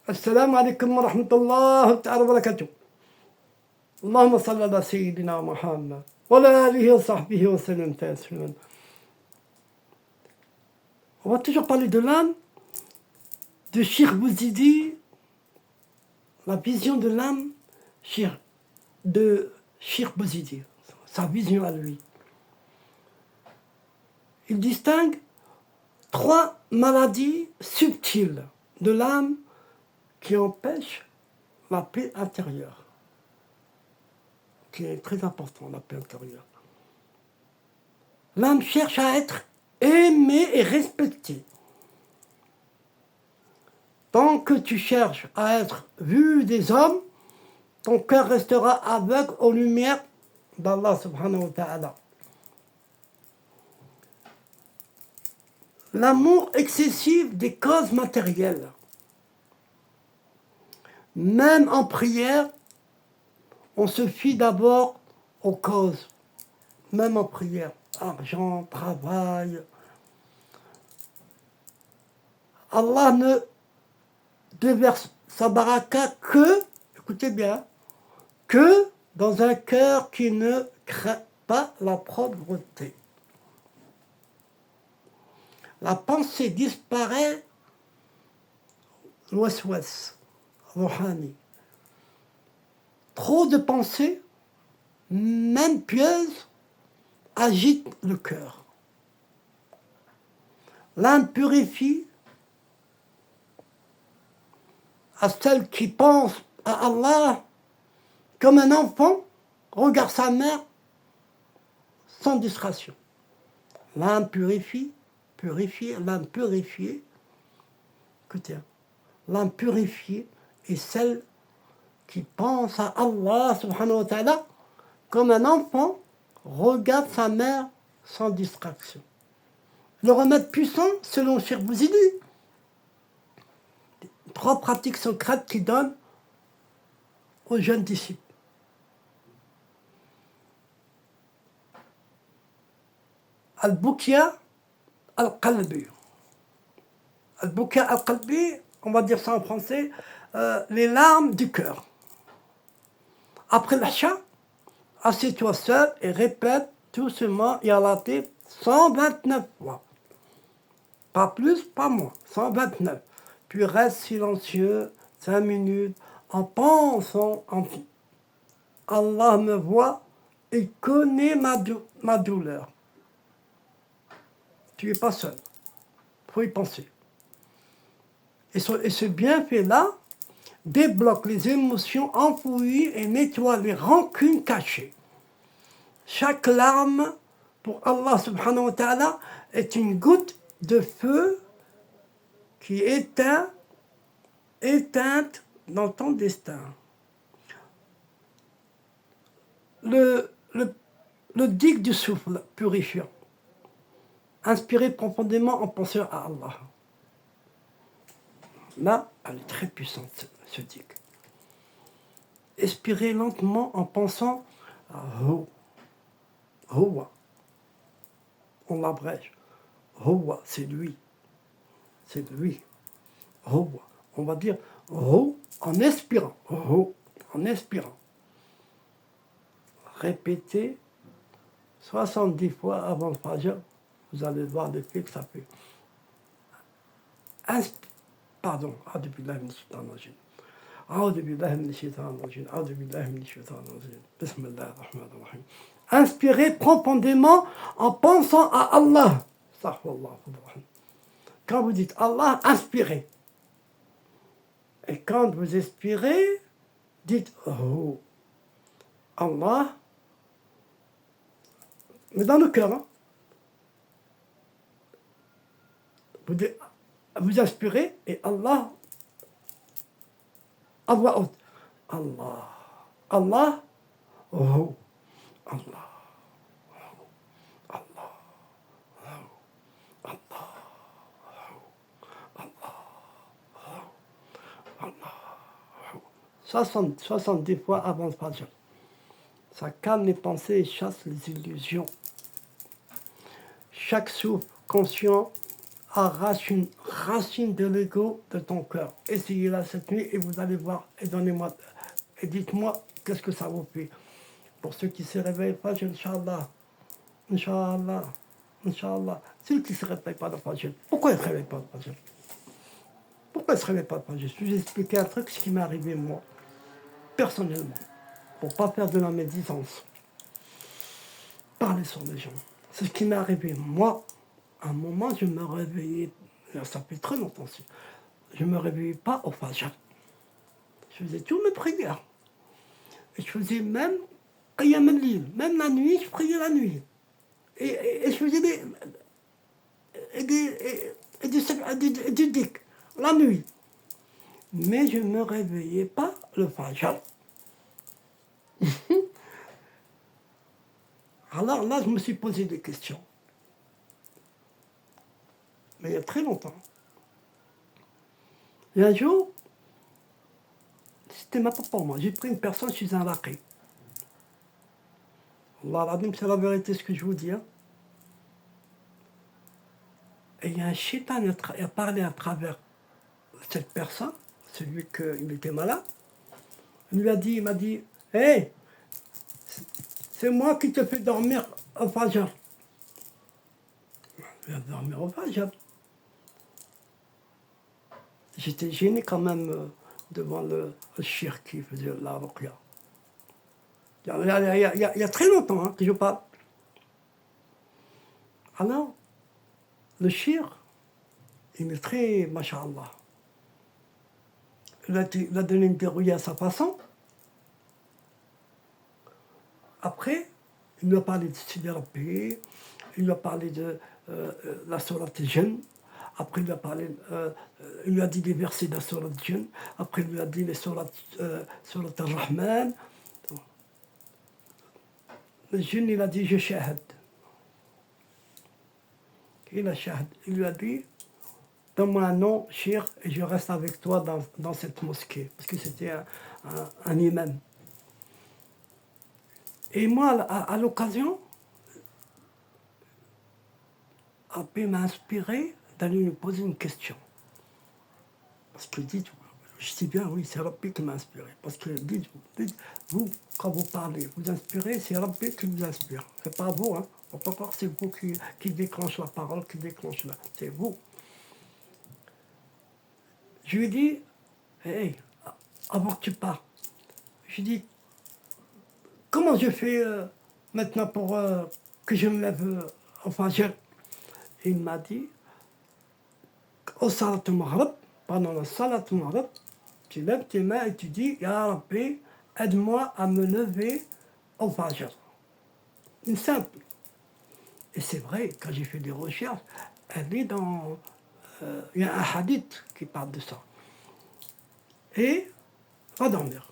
السلام عليكم ورحمة الله تعالى وبركاته. اللهم صل على سيدنا محمد وعلى آله وصحبه وسلم تسليما. On va toujours parler de l'âme, de Cheikh Bouzidi, la vision de l'âme de Cheikh Bouzidi, sa vision à lui. Il distingue 3 maladies subtiles de l'âme qui empêchent la paix intérieure, qui est très important, la paix intérieure. L'âme cherche à être aimée et respectée. Tant que tu cherches à être vu des hommes, ton cœur restera aveugle aux lumières d'Allah subhanahu wa ta'ala. L'amour excessif des causes matérielles. Même en prière, on se fie d'abord aux causes. Même en prière, argent, travail. Allah ne déverse sa baraka que, écoutez bien, que dans un cœur qui ne craint pas la pauvreté. La pensée disparaît, l'ouest-ouest, Rouhani. Trop de pensées, même pieuses, agitent le cœur. L'âme purifie à celle qui pense à Allah comme un enfant regarde sa mère sans distraction. L'âme l'âme purifiée, écoutez, l'âme purifiée est celle qui pense à Allah subhanahu wa ta'ala comme un enfant regarde sa mère sans distraction. Le remède puissant, selon Cheikh Bouzidi, 3 pratiques secrètes qu'il donne aux jeunes disciples. Al-Bukia al-Qalbi. Al-Bukia al-Qalbi, on va dire ça en français, les larmes du cœur. Après l'achat, assieds-toi seul et répète doucement Ya Latif 129 fois. Pas plus, pas moins, 129. Puis reste silencieux 5 minutes en pensant Allah me voit et connaît ma douleur. Tu n'es pas seul. Il faut y penser. Et ce bienfait-là débloque les émotions enfouies et nettoie les rancunes cachées. Chaque larme pour Allah subhanahu wa ta'ala est une goutte de feu qui est éteinte dans ton destin. Le digue du souffle purifiant. Inspirez profondément en pensant à Allah. Là, elle est très puissante, ce digue. Expirez lentement en pensant à Huwa. On l'abrège. Huwa, c'est lui. C'est lui. Huwa. On va dire Hu en expirant. Hu en expirant. Répétez 70 fois avant le Fajr. Vous allez voir l'effet que ça fait. Pardon. Inspirez profondément en pensant à Allah. Quand vous dites Allah, inspirez. Et quand vous expirez, dites Oh. Allah. Mais dans le cœur, hein. Vous inspirez et Allah à voix haute. Allah. Allah. Oh. Allah. Allah. Allah. Allah. 70 fois avant le Fajr. Ça calme les pensées et chasse les illusions. Chaque souffle conscient arrache une racine de l'ego de ton cœur. Essayez-la cette nuit et vous allez voir. Et donnez-moi, et dites-moi qu'est-ce que ça vous fait. Pour ceux qui ne se réveillent pas, Inch'Allah. Inch'Allah. Inch'Allah. Ceux qui ne se réveillent pas dans le Fajr. Pourquoi ils ne se réveillent pas dans le Fajr? Pourquoi ils ne se réveillent pas dans le Fajr? Je vais vous expliquer un truc, ce qui m'est arrivé moi, personnellement. Pour ne pas faire de la médisance. Parler sur les gens. C'est ce qui m'est arrivé. Moi, à un moment, je me réveillais, ça fait très longtemps, je ne me réveillais pas au Fajr. Je faisais toutes mes prières. Et je faisais même Qiyam al-Lil, même la nuit, je priais la nuit. Et je faisais du dik, la nuit. Mais je ne me réveillais pas le Fajr. Alors là, je me suis posé des questions. Mais il y a très longtemps. Et un jour, c'était même pas pour moi. J'ai pris une personne, je suis un raqi. Allah, c'est la vérité ce que je vous dis. Hein. Et il y a un shaitan qui a parlé à travers cette personne, celui qui était malade. Il m'a dit, hey, c'est moi qui te fais dormir au Fajr. Je vais dormir au Fajr. J'étais gêné quand même devant le shir qui faisait la ruqya. Il y a très longtemps que je parle. Alors, le shir, il est très, masha'Allah. Il a donné une dérouillée à sa façon. Après, il lui a parlé de Sidi Rabbi, il lui a parlé de la sourate Jinn. Après, il lui a dit des versets de la sourate Jinn. Après, il lui a dit les sourates Ar-Rahman. Le Jinn, il a dit, je shahad. Il a shahad. Il lui a dit, donne-moi un nom, shir, et je reste avec toi dans cette mosquée. Parce que c'était un imam. Et moi, à l'occasion, Rabbi m'a inspiré d'aller lui poser une question. Parce que je dis bien, oui, c'est Rabbi qui m'a inspiré. Parce que vous, quand vous parlez, vous inspirez, c'est Rabbi qui vous inspire. C'est pas vous, hein. Faut pas croire que c'est vous qui déclenche la parole, qui déclenche là. C'est vous. Je lui ai dit, hey, avant que tu pars, je lui ai dit, comment je fais maintenant pour que je me lève enfin, il m'a dit, au salat al-maghrib, pendant le salat al-maghrib, tu lèves tes mains et tu dis, Ya Rabbi, aide-moi à me lever au Fajr. Une simple. Et c'est vrai, quand j'ai fait des recherches, elle est dans... Il y a un hadith qui parle de ça. Et va dormir.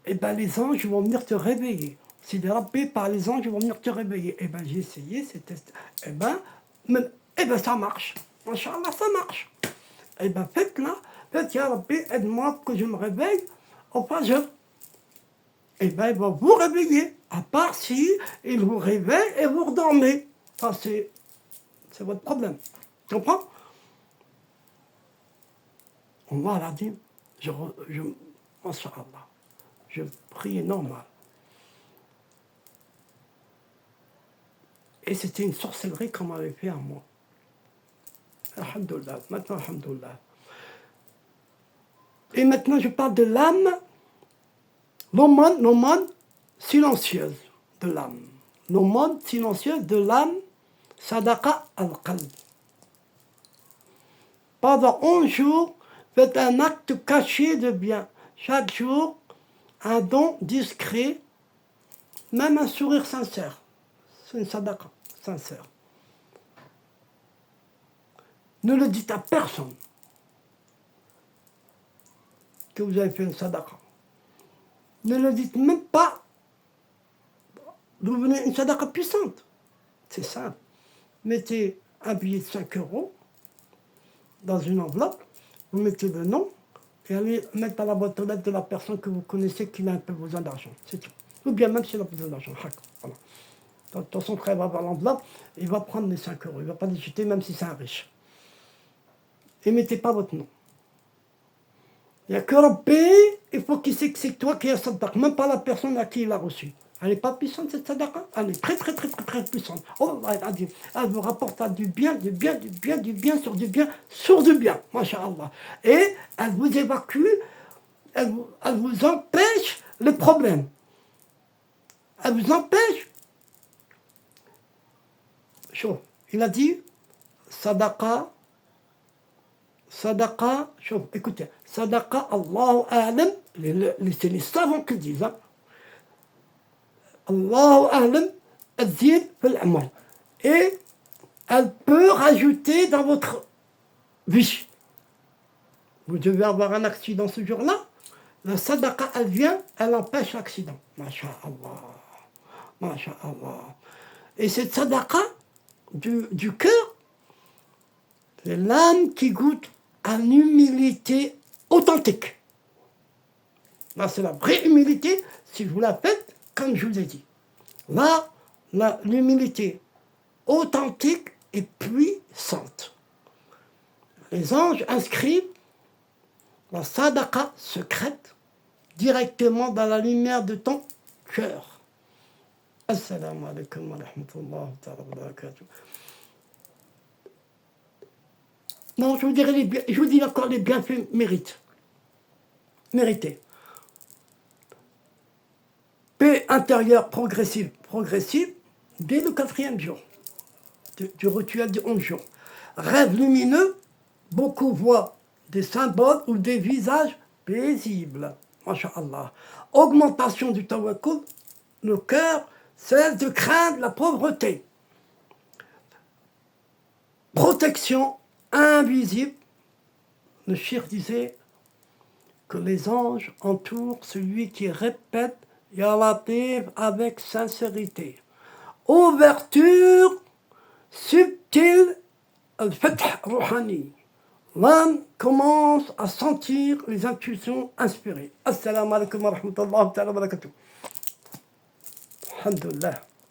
Et bien les anges vont venir te réveiller. Si les Rabbi par les anges vont venir te réveiller. Et bien j'ai essayé ces tests. Et bien ça marche. Inch'Allah, ça marche. Et bien faites-la. Faites, Ya Rabbi, aide-moi que je me réveille au Fajr. Et bien il va vous réveiller. À part si il vous réveille et vous redormez. Ça c'est votre problème. Tu comprends? Allah l'a dit. Inch'Allah. Je priais normal. Et c'était une sorcellerie qu'on m'avait fait à moi. Alhamdulillah. Maintenant, alhamdulillah. Et maintenant, je parle de l'âme, l'aumône silencieuse de l'âme. L'aumône silencieuse de l'âme, sadaqa al-qalb. Pendant 11 jours, faites un acte caché de bien. Chaque jour, un don discret, même un sourire sincère. C'est une sadaqa sincère. Ne le dites à personne que vous avez fait une sadaqa. Ne le dites même pas. Vous venez une sadaqa puissante. C'est simple. Mettez un billet de 5 euros dans une enveloppe, vous mettez le nom et allez mettre dans la boîte aux lettres de la personne que vous connaissez qui a un peu besoin d'argent. C'est tout. Ou bien même s'il a besoin d'argent. Voilà. De toute façon, quand il va avoir l'enveloppe, il va prendre les 5 euros. Il ne va pas les jeter même si c'est un riche. et ne mettez pas votre nom. Il n'y a que Rabbi, il faut qu'il sait que c'est toi qui as sadaqa, même pas la personne à qui il a reçu. Elle n'est pas puissante cette sadaqa, elle est très très très très très puissante. Oh, elle vous rapporte à du bien, du bien, du bien, du bien, sur du bien, sur du bien, masha'Allah. Et elle vous évacue, elle vous empêche les problèmes. Elle vous empêche. Chaud. Il a dit, sadaqa, chaud, écoutez, sadaqa, Allahu a'lam, c'est les savants qui disent, hein. Allahu a'lam, al-zid fil amal. Et elle peut rajouter dans votre vie. Vous devez avoir un accident ce jour-là. La sadaqa, elle vient, elle empêche l'accident. Masha'Allah. Masha'Allah. Et cette sadaqa du cœur, c'est l'âme qui goûte à l'humilité authentique. Là, c'est la vraie humilité si vous la faites comme je vous ai dit. Là, l'humilité authentique et puissante. Les anges inscrivent la sadaqa secrète directement dans la lumière de ton cœur. Assalamu alaikum wa rahmatullahi wa barakatuh. Non, je vous dirai je vous dis encore les bienfaits mérités. Paix intérieure progressive dès le 4e jour du rituel de 11 jours. Rêve lumineux, beaucoup voient des symboles ou des visages paisibles. Masha'Allah. Augmentation du tawakkul, le cœur cesse de craindre la pauvreté. Protection invisible. Le shir disait que les anges entourent celui qui répète Ya Latif avec sincérité. Ouverture subtile, al-fath ruhani. L'âme commence à sentir les intuitions inspirées. Assalamu alaikum wa rahmatullahi wa barakatuh. Alhamdulillah.